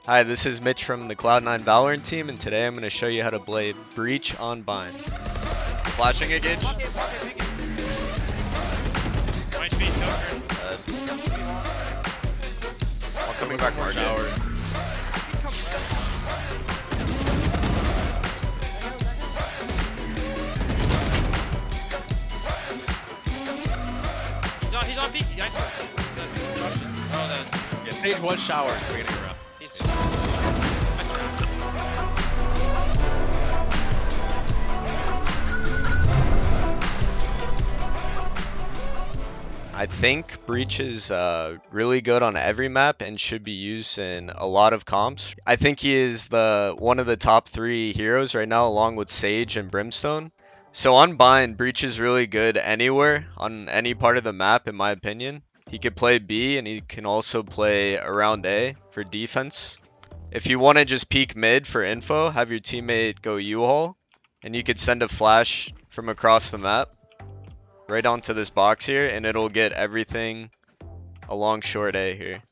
Hi, this is Mitch from the Cloud9 Valorant team, and today I'm going to show you how to play Breach on Bind. Flashing a gauge. One HP, filter. One coming back market. He's on peak. Nice one. Is that Josh's? Oh, that was. Yeah, stage one shower at the beginning of the round. He's. Nice one. I think Breach is really good on every map and should be used in a lot of comps. I think he is one of the top 3 heroes right now, along with Sage and Brimstone. So on Bind, Breach is really good anywhere on any part of the map, in my opinion. He could play B and he can also play around A for defense. If you want to just peek mid for info, have your teammate go U-Haul, and you could send a flash from across the map right onto this box here, and it'll get everything along short A here.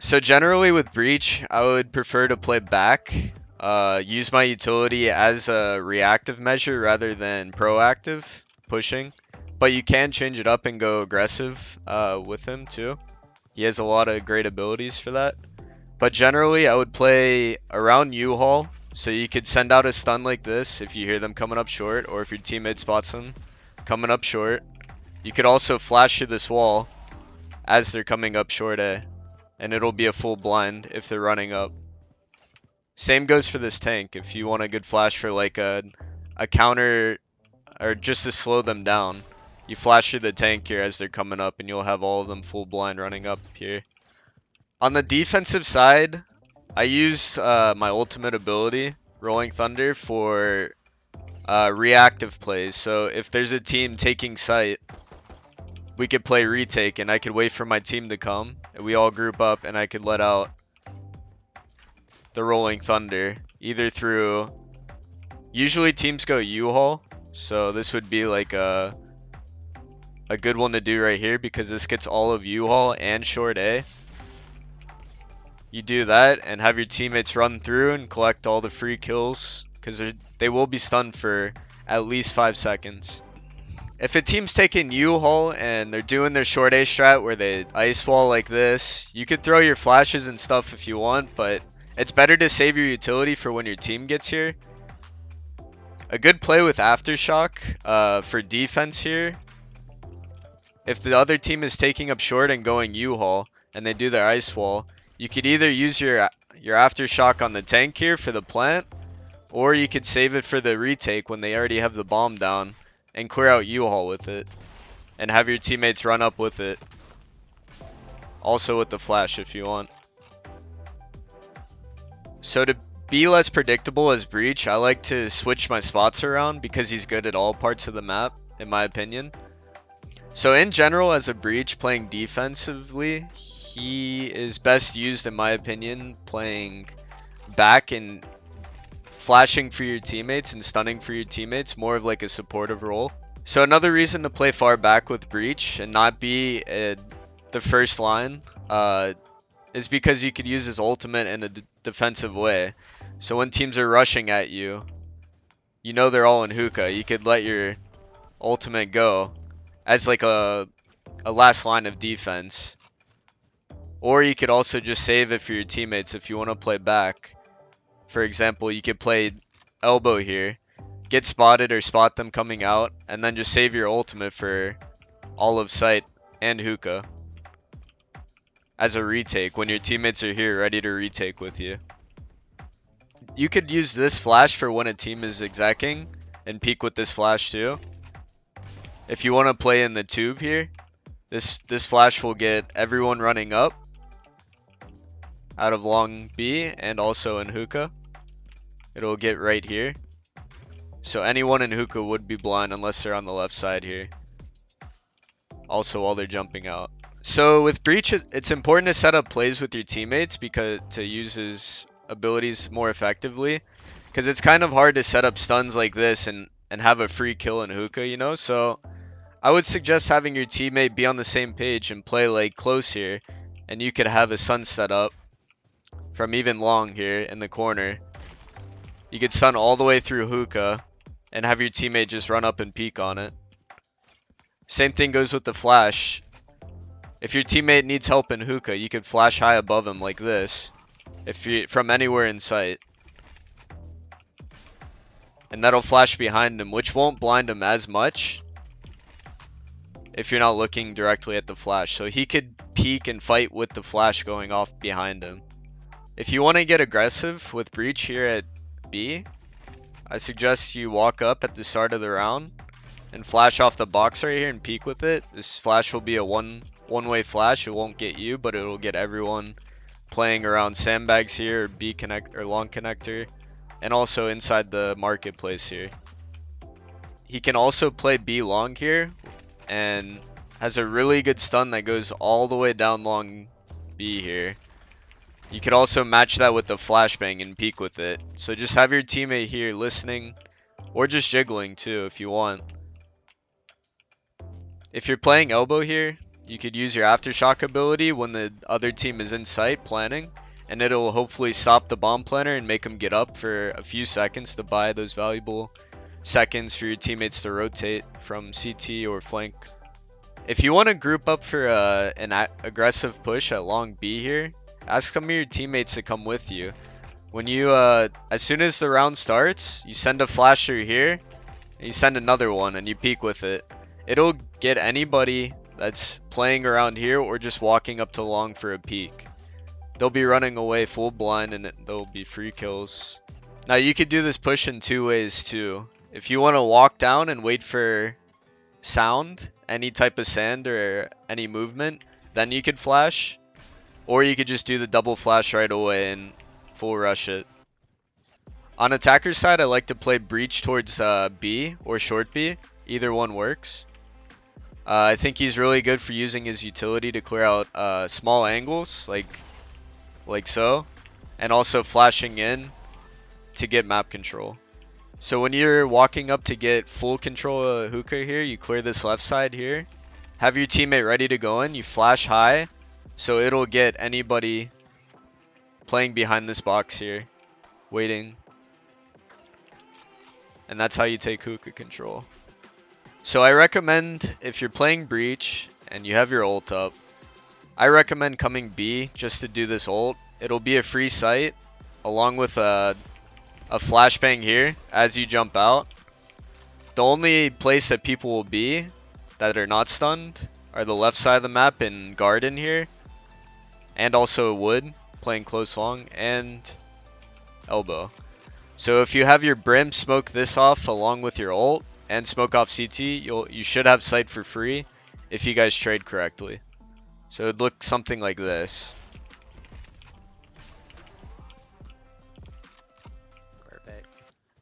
So generally with Breach, I would prefer to play back, use my utility as a reactive measure rather than proactive pushing. But you can change it up and go aggressive with him too. He has a lot of great abilities for that. But generally, I would play around U-Haul, so you could send out a stun like this if you hear them coming up short, or if your teammate spots them coming up short. You could also flash through this wall as they're coming up short A, and it'll be a full blind if they're running up. Same goes for this tank. If you want a good flash for like a counter, or just to slow them down, you flash through the tank here as they're coming up, and you'll have all of them full blind running up here. On the defensive side, I use my ultimate ability, Rolling Thunder, for reactive plays. So if there's a team taking site, we could play retake, and I could wait for my team to come, and we all group up, and I could let out the Rolling Thunder, either through, usually teams go U-Haul, so this would be like a good one to do right here, because this gets all of U-Haul and short A. You do that and have your teammates run through and collect all the free kills, because they will be stunned for at least 5 seconds. If a team's taking U-Haul and they're doing their short A strat where they ice wall like this, you could throw your flashes and stuff if you want, but it's better to save your utility for when your team gets here. A good play with Aftershock for defense here. If the other team is taking up short and going U-Haul and they do their ice wall, you could either use your Aftershock on the tank here for the plant, or you could save it for the retake when they already have the bomb down and clear out U-Haul with it, and have your teammates run up with it. Also with the flash if you want. So to be less predictable as Breach, I like to switch my spots around because he's good at all parts of the map, in my opinion. So in general, as a Breach playing defensively, he is best used, in my opinion, playing back and flashing for your teammates and stunning for your teammates, more of like a supportive role. So another reason to play far back with Breach and not be the first line is because you could use his ultimate in a defensive way. So when teams are rushing at you, you know they're all in hookah, you could let your ultimate go as like a last line of defense. Or you could also just save it for your teammates if you want to play back. For example, you could play elbow here, get spotted or spot them coming out, and then just save your ultimate for all of sight and hookah as a retake when your teammates are here ready to retake with you. You could use this flash for when a team is execing and peek with this flash too. If you want to play in the tube here, this flash will get everyone running up out of long B and also in hookah. It'll get right here. So anyone in hookah would be blind unless they're on the left side here. Also while they're jumping out. So with Breach, it's important to set up plays with your teammates because to use his abilities more effectively. Because it's kind of hard to set up stuns like this and have a free kill in hookah, you know? So I would suggest having your teammate be on the same page and play like close here. And you could have a stun set up from even long here in the corner. You could stun all the way through hookah and have your teammate just run up and peek on it. Same thing goes with the flash. If your teammate needs help in hookah, you could flash high above him like this, from anywhere in sight. And that'll flash behind him, which won't blind him as much if you're not looking directly at the flash. So he could peek and fight with the flash going off behind him. If you want to get aggressive with breach here at B, I suggest you walk up at the start of the round and flash off the box right here and peek with it. This flash will be a one-way flash. It won't get you, but it'll get everyone playing around sandbags here, or B connect or long connector, and also inside the marketplace here. He can also play B long here and has a really good stun that goes all the way down long B here. You could also match that with the flashbang and peek with it. So just have your teammate here listening, or just jiggling too if you want. If you're playing elbow here, you could use your aftershock ability when the other team is in sight planning, and it'll hopefully stop the bomb planner and make them get up for a few seconds to buy those valuable seconds for your teammates to rotate from CT or flank. If you want to group up for an aggressive push at long B here, ask some of your teammates to come with you. When you, as soon as the round starts, you send a flash through here, and you send another one, and you peek with it. It'll get anybody that's playing around here or just walking up to long for a peek. They'll be running away full blind, and there'll be free kills. Now you could do this push in two ways too. If you want to walk down and wait for sound, any type of sand or any movement, then you could flash. Or you could just do the double flash right away and full rush it. On attacker's side, I like to play breach towards B or short B. Either one works. I think he's really good for using his utility to clear out small angles, like so. And also flashing in to get map control. So when you're walking up to get full control of hookah here, you clear this left side here. Have your teammate ready to go in. You flash high. So it'll get anybody playing behind this box here, waiting. And that's how you take hookah control. So I recommend, if you're playing breach and you have your ult up, I recommend coming B just to do this ult. It'll be a free sight along with a flashbang here as you jump out. The only place that people will be that are not stunned are the left side of the map in garden here. And also wood, playing close long, and elbow. So if you have your brim smoke this off along with your ult and smoke off CT, you should have sight for free if you guys trade correctly. So it'd look something like this. Perfect.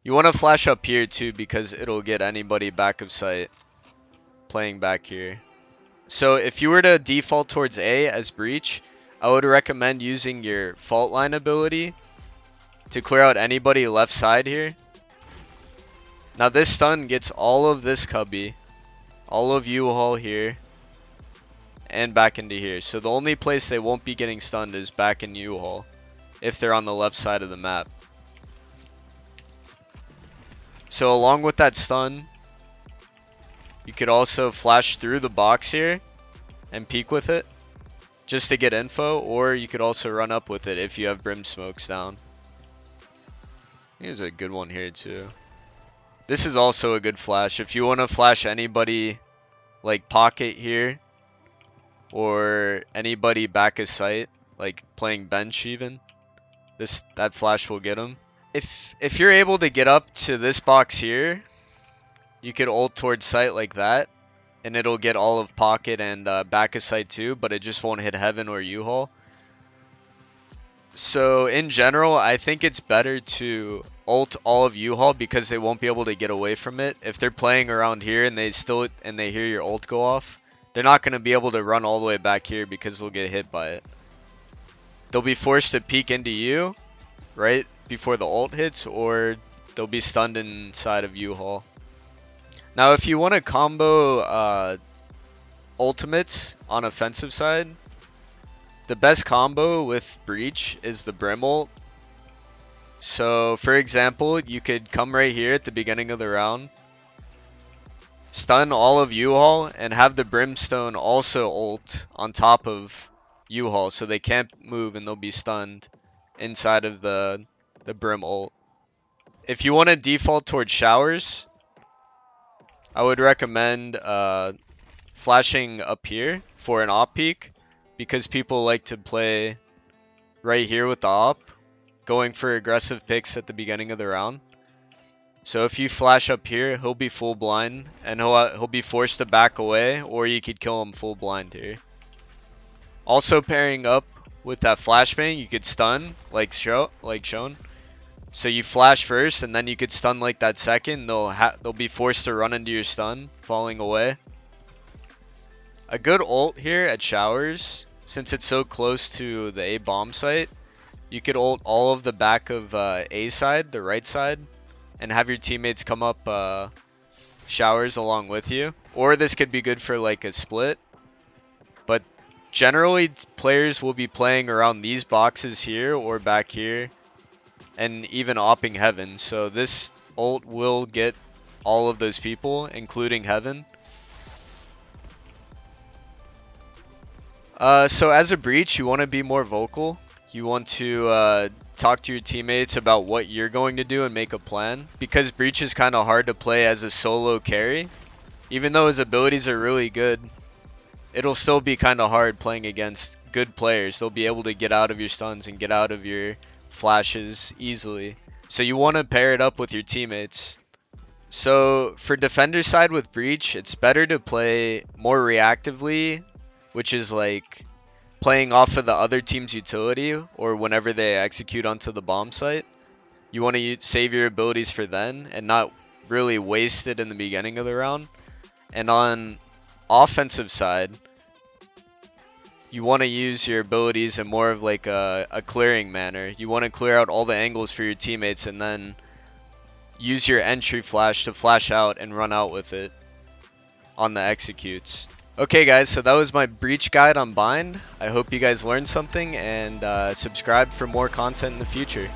You want to flash up here too because it'll get anybody back of sight playing back here. So if you were to default towards A as breach, I would recommend using your fault line ability to clear out anybody left side here. Now this stun gets all of this cubby, all of U-Haul here, and back into here. So the only place they won't be getting stunned is back in U-Haul if they're on the left side of the map. So along with that stun, you could also flash through the box here and peek with it, just to get info, or you could also run up with it if you have brim smokes down. Here's a good one here too. This is also a good flash. If you want to flash anybody like pocket here, or anybody back of sight, like playing bench even, that flash will get them. If you're able to get up to this box here, you could ult towards sight like that. And it'll get all of pocket and back of sight too, but it just won't hit heaven or U-Haul. So in general, I think it's better to ult all of U-Haul because they won't be able to get away from it. If they're playing around here and they hear your ult go off, they're not going to be able to run all the way back here because they'll get hit by it. They'll be forced to peek into you right before the ult hits, or they'll be stunned inside of U-Haul. Now, if you want to combo ultimates on offensive side, The best combo with Breach is the Brim ult. So for example, you could come right here at the beginning of the round, stun all of U-Haul, and have the Brimstone also ult on top of U-Haul, so they can't move and they'll be stunned inside of the Brim ult. If you want to default towards showers, I would recommend flashing up here for an op peak, because people like to play right here with the op, going for aggressive picks at the beginning of the round. So if you flash up here, he'll be full blind, and he'll be forced to back away, or you could kill him full blind here. Also pairing up with that flashbang, you could stun like shown. So you flash first, and then you could stun like that second. They'll be forced to run into your stun, falling away. A good ult here at showers, since it's so close to the A bomb site, you could ult all of the back of A side, the right side, and have your teammates come up showers along with you. Or this could be good for like a split. But generally, players will be playing around these boxes here or back here, and even opping heaven. So this ult will get all of those people, including heaven. So as a Breach, you want to be more vocal. You want to talk to your teammates about what you're going to do and make a plan. Because Breach is kind of hard to play as a solo carry. Even though his abilities are really good, it'll still be kind of hard playing against good players. They'll be able to get out of your stuns and get out of your flashes easily. So you want to pair it up with your teammates. So for defender side with Breach, it's better to play more reactively, which is like playing off of the other team's utility or whenever they execute onto the bomb site. You want to save your abilities for then and not really waste it in the beginning of the round. And on offensive side, you want to use your abilities in more of like a clearing manner. You want to clear out all the angles for your teammates and then use your entry flash to flash out and run out with it on the executes. Okay guys, so that was my Breach guide on Bind. I hope you guys learned something, and subscribe for more content in the future.